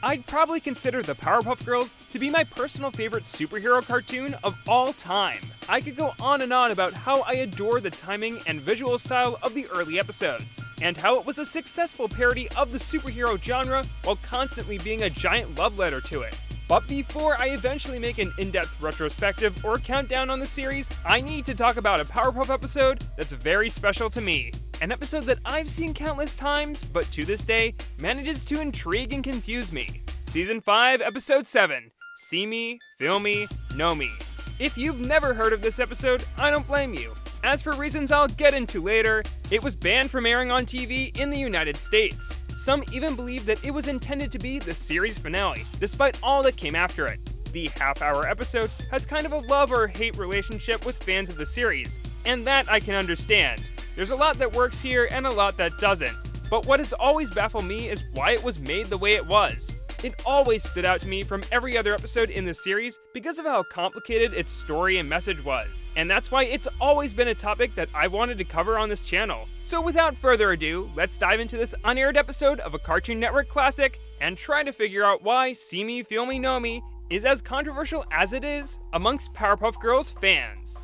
I'd probably consider the Powerpuff Girls to be my personal favorite superhero cartoon of all time. I could go on and on about how I adore the timing and visual style of the early episodes, and how it was a successful parody of the superhero genre while constantly being a giant love letter to it. But before I eventually make an in-depth retrospective or countdown on the series, I need to talk about a Powerpuff episode that's very special to me. An episode that I've seen countless times, but to this day, manages to intrigue and confuse me. Season 5, Episode 7, See Me, Feel Me, Know Me. If you've never heard of this episode, I don't blame you. As for reasons I'll get into later, it was banned from airing on TV in the United States. Some even believe that it was intended to be the series finale, despite all that came after it. The half-hour episode has kind of a love or hate relationship with fans of the series, and that I can understand. There's a lot that works here and a lot that doesn't, but what has always baffled me is why it was made the way it was. It always stood out to me from every other episode in the series because of how complicated its story and message was, and that's why it's always been a topic that I wanted to cover on this channel. So without further ado, let's dive into this unaired episode of a Cartoon Network classic and try to figure out why See Me, Feel Me, Know Me is as controversial as it is amongst Powerpuff Girls fans.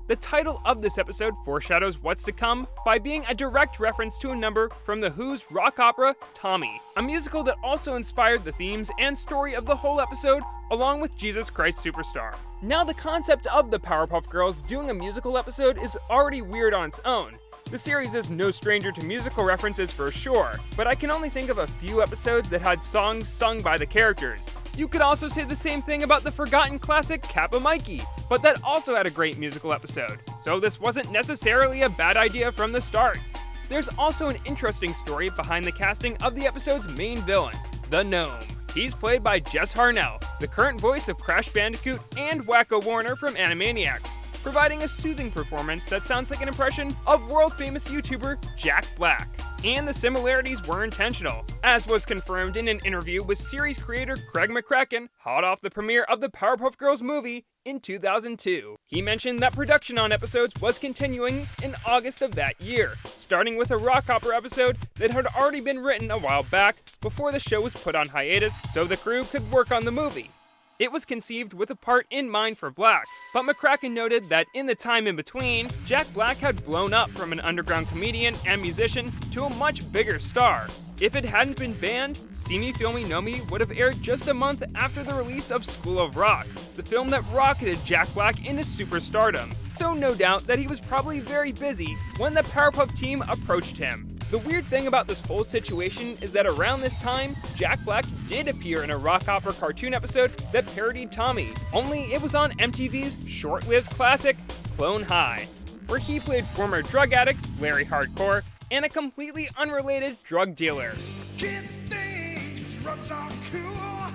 The title of this episode foreshadows what's to come by being a direct reference to a number from The Who's rock opera, Tommy, a musical that also inspired the themes and story of the whole episode, along with Jesus Christ Superstar. Now, the concept of the Powerpuff Girls doing a musical episode is already weird on its own. The series is no stranger to musical references for sure, but I can only think of a few episodes that had songs sung by the characters. You could also say the same thing about the forgotten classic Kappa Mikey, but that also had a great musical episode, so this wasn't necessarily a bad idea from the start. There's also an interesting story behind the casting of the episode's main villain, the Gnome. He's played by Jess Harnell, the current voice of Crash Bandicoot and Wacko Warner from Animaniacs, providing a soothing performance that sounds like an impression of world-famous YouTuber Jack Black. And the similarities were intentional, as was confirmed in an interview with series creator Craig McCracken, hot off the premiere of the Powerpuff Girls movie in 2002. He mentioned that production on episodes was continuing in August of that year, starting with a rock opera episode that had already been written a while back before the show was put on hiatus so the crew could work on the movie. It was conceived with a part in mind for Black, but McCracken noted that in the time in between, Jack Black had blown up from an underground comedian and musician to a much bigger star. If it hadn't been banned, See Me, Feel Me, Know Me would have aired just a month after the release of School of Rock, the film that rocketed Jack Black into superstardom, so no doubt that he was probably very busy when the Powerpuff team approached him. The weird thing about this whole situation is that around this time, Jack Black did appear in a rock opera cartoon episode that parodied Tommy, only it was on MTV's short-lived classic, Clone High, where he played former drug addict Larry Hardcore and a completely unrelated drug dealer. Kids think drugs are cool,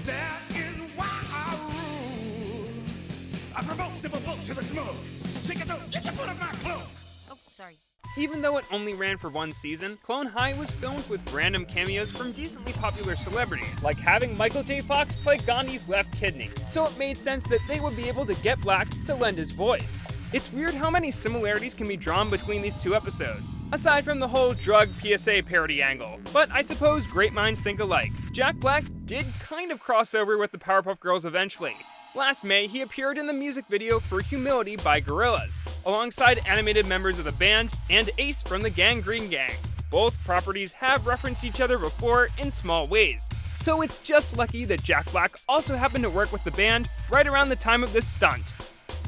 that is why I rule. I provoke simple folk to the smoke. Take it out, get your foot off my cloak. Oh, sorry. Even though it only ran for one season, Clone High was filmed with random cameos from decently popular celebrities, like having Michael J. Fox play Gandhi's left kidney, so it made sense that they would be able to get Black to lend his voice. It's weird how many similarities can be drawn between these two episodes, aside from the whole drug PSA parody angle, but I suppose great minds think alike. Jack Black did kind of cross over with the Powerpuff Girls eventually. Last May, he appeared in the music video for Humility by Gorillaz, alongside animated members of the band and Ace from the Gang Green Gang. Both properties have referenced each other before in small ways, so it's just lucky that Jack Black also happened to work with the band right around the time of this stunt.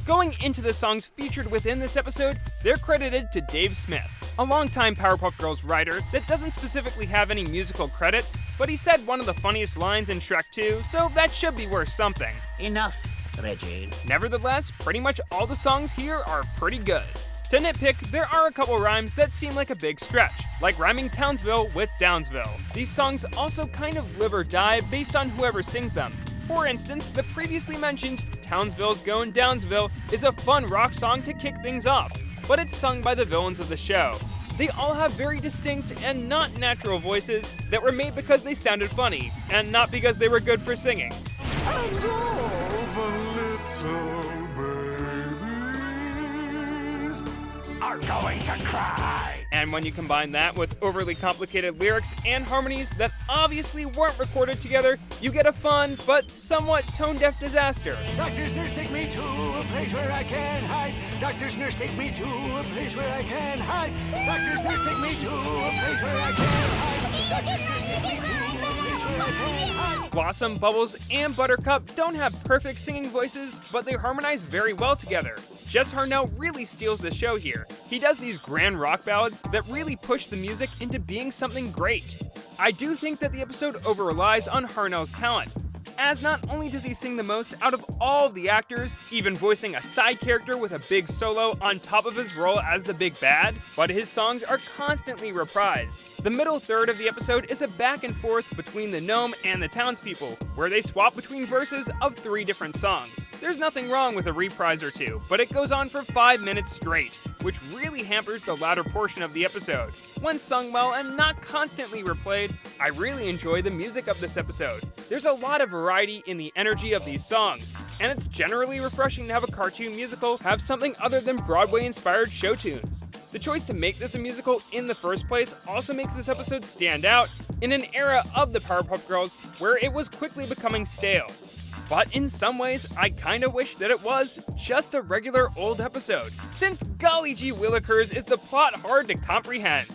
Going into the songs featured within this episode, they're credited to Dave Smith, a longtime Powerpuff Girls writer that doesn't specifically have any musical credits, but he said one of the funniest lines in Shrek 2, so that should be worth something. Enough, Reggie. Nevertheless, pretty much all the songs here are pretty good. To nitpick, there are a couple rhymes that seem like a big stretch, like rhyming Townsville with Downsville. These songs also kind of live or die based on whoever sings them. For instance, the previously mentioned Townsville's Goin' Downsville is a fun rock song to kick things off, but it's sung by the villains of the show. They all have very distinct and not natural voices that were made because they sounded funny, and not because they were good for singing. And all the little babies are going to cry. And when you combine that with overly complicated lyrics and harmonies that obviously weren't recorded together, you get a fun but somewhat tone-deaf disaster. Doctor's nurse, take me to a place where I can hide. Doctor's nurse, take me to a place where I can hide. Doctor's nurse, take me to a place where I can hide. Doctor's nurse, take me to a place where I can hide. Blossom, Bubbles, and Buttercup don't have perfect singing voices, but they harmonize very well together. Jess Harnell really steals the show here. He does these grand rock ballads that really push the music into being something great. I do think that the episode over-relies on Harnell's talent, as not only does he sing the most out of all of the actors, even voicing a side character with a big solo on top of his role as the big bad, but his songs are constantly reprised. The middle third of the episode is a back and forth between the gnome and the townspeople, where they swap between verses of 3 different songs. There's nothing wrong with a reprise or two, but it goes on for 5 minutes straight, which really hampers the latter portion of the episode. When sung well and not constantly replayed, I really enjoy the music of this episode. There's a lot of variety in the energy of these songs, and it's generally refreshing to have a cartoon musical have something other than Broadway-inspired show tunes. The choice to make this a musical in the first place also makes this episode stand out in an era of the Powerpuff Girls where it was quickly becoming stale. But in some ways, I kinda wish that it was just a regular old episode, since golly gee willikers is the plot hard to comprehend.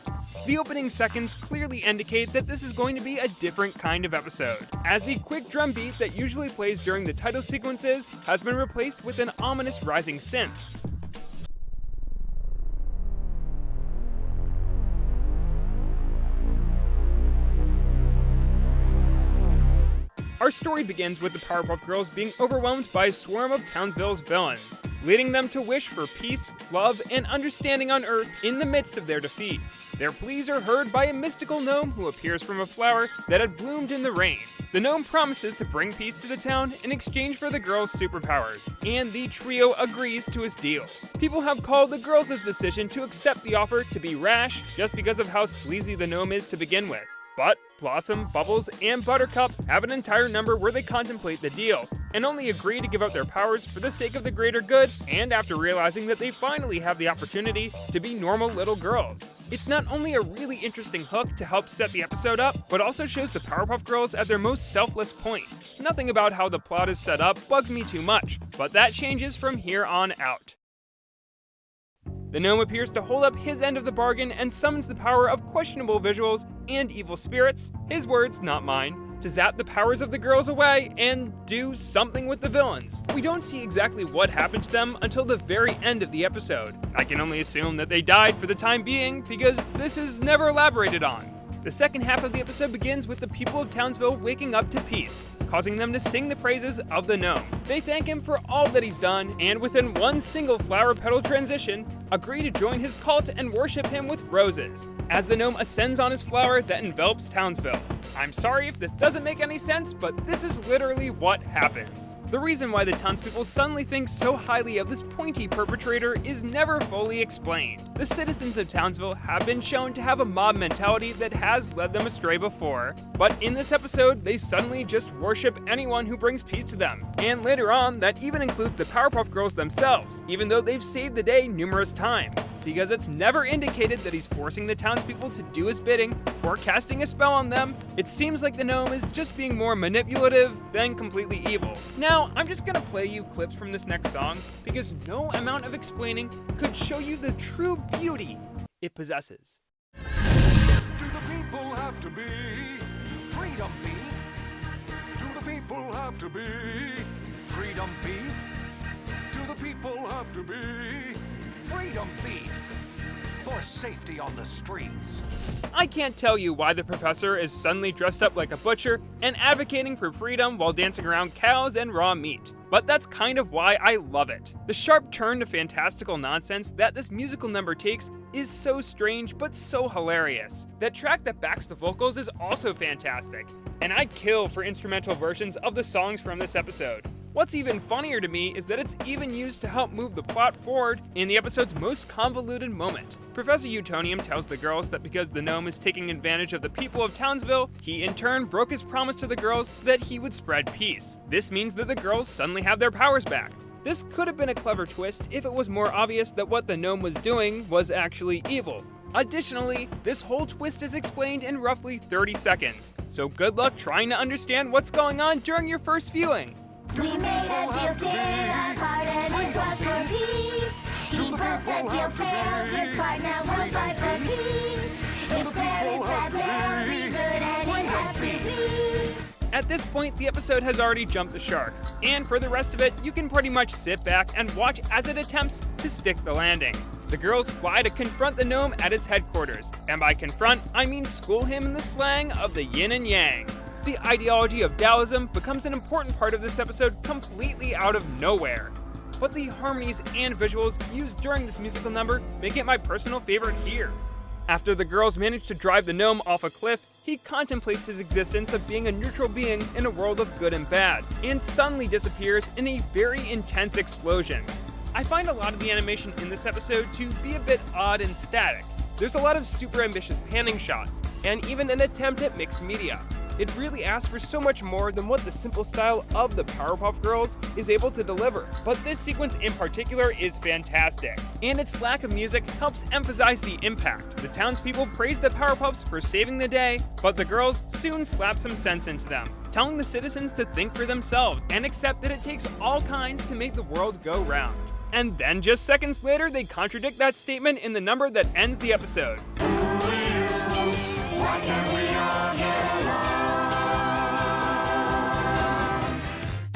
The opening seconds clearly indicate that this is going to be a different kind of episode, as the quick drum beat that usually plays during the title sequences has been replaced with an ominous rising synth. Our story begins with the Powerpuff Girls being overwhelmed by a swarm of Townsville's villains, leading them to wish for peace, love, and understanding on Earth in the midst of their defeat. Their pleas are heard by a mystical gnome who appears from a flower that had bloomed in the rain. The gnome promises to bring peace to the town in exchange for the girls' superpowers, and the trio agrees to his deal. People have called the girls' decision to accept the offer to be rash just because of how sleazy the gnome is to begin with. But Blossom, Bubbles, and Buttercup have an entire number where they contemplate the deal, and only agree to give up their powers for the sake of the greater good, and after realizing that they finally have the opportunity to be normal little girls. It's not only a really interesting hook to help set the episode up, but also shows the Powerpuff Girls at their most selfless point. Nothing about how the plot is set up bugs me too much, but that changes from here on out. The gnome appears to hold up his end of the bargain and summons the power of questionable visuals and evil spirits, his words, not mine, to zap the powers of the girls away and do something with the villains. We don't see exactly what happened to them until the very end of the episode. I can only assume that they died for the time being because this is never elaborated on. The second half of the episode begins with the people of Townsville waking up to peace, causing them to sing the praises of the gnome. They thank him for all that he's done, and within one single flower petal transition, agree to join his cult and worship him with roses, as the gnome ascends on his flower that envelops Townsville. I'm sorry if this doesn't make any sense, but this is literally what happens. The reason why the townspeople suddenly think so highly of this pointy perpetrator is never fully explained. The citizens of Townsville have been shown to have a mob mentality that has led them astray before, but in this episode, they suddenly just worship anyone who brings peace to them. And later on, that even includes the Powerpuff Girls themselves, even though they've saved the day numerous times, because it's never indicated that he's forcing the townspeople to do his bidding or casting a spell on them. It seems like the gnome is just being more manipulative than completely evil. Now, I'm just gonna play you clips from this next song, because no amount of explaining could show you the true beauty it possesses. Do the people have to be freedom beef? Do the people have to be freedom beef? Do the people have to be freedom beef for safety on the streets? I can't tell you why the professor is suddenly dressed up like a butcher and advocating for freedom while dancing around cows and raw meat, but that's kind of why I love it. The sharp turn to fantastical nonsense that this musical number takes is so strange but so hilarious. That track that backs the vocals is also fantastic, and I'd kill for instrumental versions of the songs from this episode. What's even funnier to me is that it's even used to help move the plot forward in the episode's most convoluted moment. Professor Utonium tells the girls that because the gnome is taking advantage of the people of Townsville, he in turn broke his promise to the girls that he would spread peace. This means that the girls suddenly have their powers back. This could have been a clever twist if it was more obvious that what the gnome was doing was actually evil. Additionally, this whole twist is explained in roughly 30 seconds, so good luck trying to understand what's going on during your first viewing. We made a deal, did our part, and it was for peace. He broke the deal, failed his part, now we'll fight for peace. If there is bad, there'll be good, and it has to be. At this point, the episode has already jumped the shark, and for the rest of it, you can pretty much sit back and watch as it attempts to stick the landing. The girls fly to confront the gnome at his headquarters, and by confront, I mean school him in the slang of the yin and yang. The ideology of Taoism becomes an important part of this episode completely out of nowhere. But the harmonies and visuals used during this musical number make it my personal favorite here. After the girls manage to drive the gnome off a cliff, he contemplates his existence of being a neutral being in a world of good and bad, and suddenly disappears in a very intense explosion. I find a lot of the animation in this episode to be a bit odd and static. There's a lot of super ambitious panning shots, and even an attempt at mixed media. It really asks for so much more than what the simple style of the Powerpuff Girls is able to deliver, but this sequence in particular is fantastic, and its lack of music helps emphasize the impact. The townspeople praise the Powerpuffs for saving the day, but the girls soon slap some sense into them, telling the citizens to think for themselves and accept that it takes all kinds to make the world go round. And then just seconds later, they contradict that statement in the number that ends the episode. Why can't we all get along?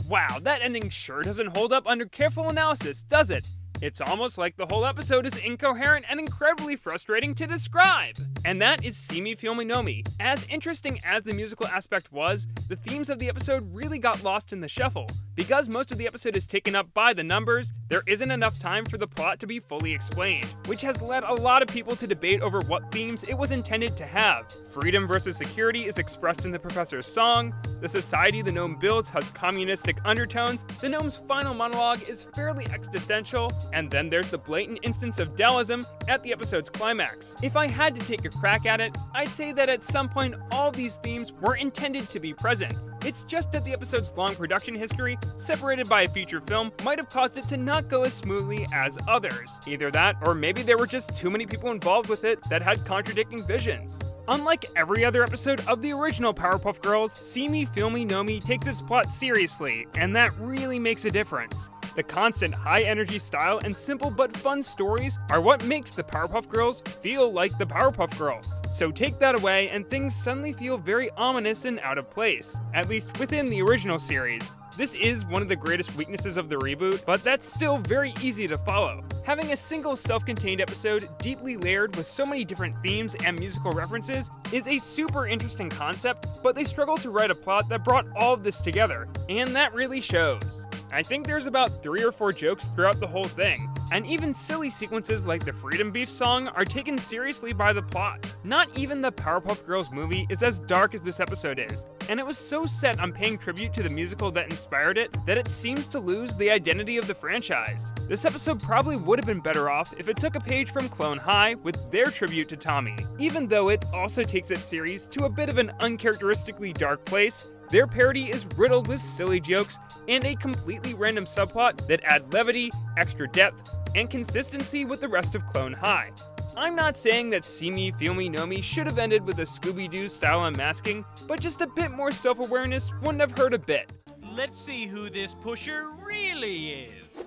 Wow, that ending sure doesn't hold up under careful analysis, does it? It's almost like the whole episode is incoherent and incredibly frustrating to describe. And that is See Me, Feel Me, Know Me. As interesting as the musical aspect was, the themes of the episode really got lost in the shuffle. Because most of the episode is taken up by the numbers, there isn't enough time for the plot to be fully explained, which has led a lot of people to debate over what themes it was intended to have. Freedom versus security is expressed in the professor's song, the society the gnome builds has communistic undertones, the gnome's final monologue is fairly existential, and then there's the blatant instance of Taoism at the episode's climax. If I had to take a crack at it, I'd say that at some point all these themes were intended to be present. It's just that the episode's long production history, separated by a feature film, might have caused it to not go as smoothly as others. Either that, or maybe there were just too many people involved with it that had contradicting visions. Unlike every other episode of the original Powerpuff Girls, See Me, Feel Me, Know Me takes its plot seriously, and that really makes a difference. The constant high-energy style and simple but fun stories are what makes the Powerpuff Girls feel like the Powerpuff Girls. So take that away and things suddenly feel very ominous and out of place, at least within the original series. This is one of the greatest weaknesses of the reboot, but that's still very easy to follow. Having a single self-contained episode deeply layered with so many different themes and musical references is a super interesting concept, but they struggled to write a plot that brought all of this together, and that really shows. I think there's about 3 or 4 jokes throughout the whole thing, and even silly sequences like the Freedom Beef song are taken seriously by the plot. Not even the Powerpuff Girls movie is as dark as this episode is, and it was so set on paying tribute to the musical that inspired it that it seems to lose the identity of the franchise. This episode probably would have been better off if it took a page from Clone High with their tribute to Tommy. Even though it also takes its series to a bit of an uncharacteristically dark place, their parody is riddled with silly jokes and a completely random subplot that add levity, extra depth, and consistency with the rest of Clone High. I'm not saying that See Me, Feel Me, Know Me should have ended with a Scooby-Doo style unmasking, but just a bit more self-awareness wouldn't have hurt a bit. Let's see who this pusher really is.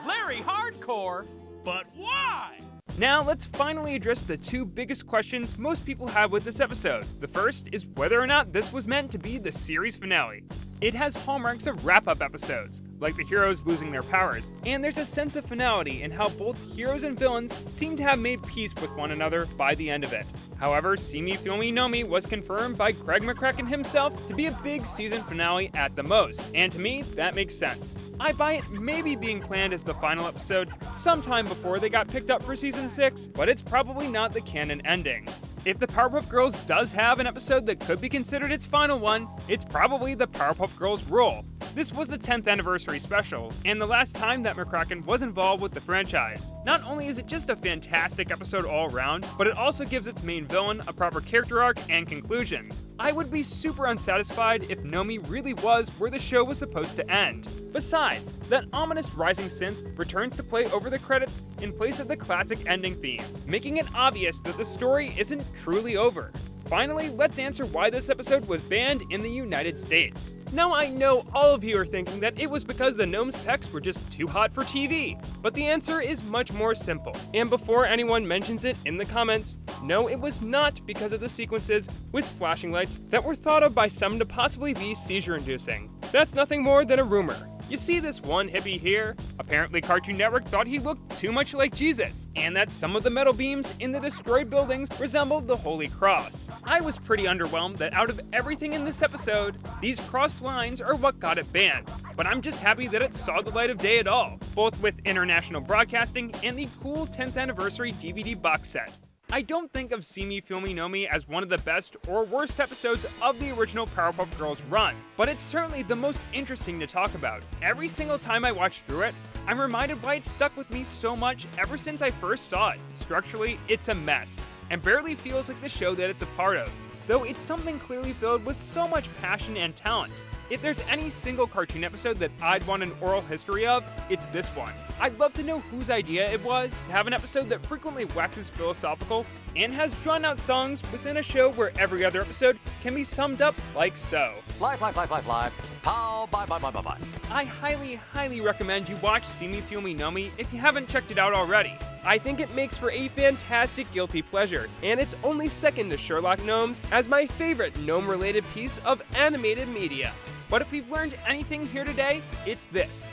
Larry Hardcore, but why? Now let's finally address the 2 biggest questions most people have with this episode. The first is whether or not this was meant to be the series finale. It has hallmarks of wrap-up episodes, like the heroes losing their powers, and there's a sense of finality in how both heroes and villains seem to have made peace with one another by the end of it. However, See Me, Feel Me, Know Me was confirmed by Craig McCracken himself to be a big season finale at the most, and to me, that makes sense. I buy it maybe being planned as the final episode sometime before they got picked up for season 6, but it's probably not the canon ending. If the Powerpuff Girls does have an episode that could be considered its final one, it's probably the Powerpuff Girls Roll. This was the 10th anniversary special, and the last time that McCracken was involved with the franchise. Not only is it just a fantastic episode all around, but it also gives its main villain a proper character arc and conclusion. I would be super unsatisfied if Gnome really was where the show was supposed to end. Besides, that ominous rising synth returns to play over the credits in place of the classic ending theme, making it obvious that the story isn't truly over. Finally, let's answer why this episode was banned in the United States. Now I know all of you are thinking that it was because the gnome's pecs were just too hot for TV, but the answer is much more simple. And before anyone mentions it in the comments, no, it was not because of the sequences with flashing lights that were thought of by some to possibly be seizure-inducing. That's nothing more than a rumor. You see this one hippie here? Apparently Cartoon Network thought he looked too much like Jesus, and that some of the metal beams in the destroyed buildings resembled the Holy Cross. I was pretty underwhelmed that out of everything in this episode, these crossed lines are what got it banned, but I'm just happy that it saw the light of day at all, both with international broadcasting and the cool 10th anniversary DVD box set. I don't think of See Me, Feel Me, Know Me as one of the best or worst episodes of the original Powerpuff Girls run, but it's certainly the most interesting to talk about. Every single time I watch through it, I'm reminded why it stuck with me so much ever since I first saw it. Structurally, it's a mess, and barely feels like the show that it's a part of, though it's something clearly filled with so much passion and talent. If there's any single cartoon episode that I'd want an oral history of, it's this one. I'd love to know whose idea it was to have an episode that frequently waxes philosophical and has drawn-out songs within a show where every other episode can be summed up like so. Fly, fly, fly, fly, fly. Pow, bye, bye, bye, bye, bye. I highly recommend you watch See Me, Feel Me, Know Me if you haven't checked it out already. I think it makes for a fantastic guilty pleasure, and it's only second to Sherlock Gnomes as my favorite gnome-related piece of animated media. But if we've learned anything here today, it's this.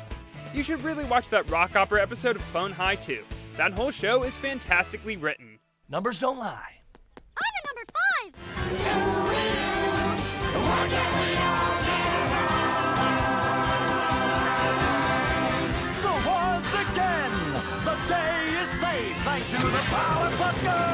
You should really watch that rock opera episode of Clone High too. That whole show is fantastically written. Numbers don't lie. On to number 5! So once again, the day is saved thanks to the Powerpuff Girls.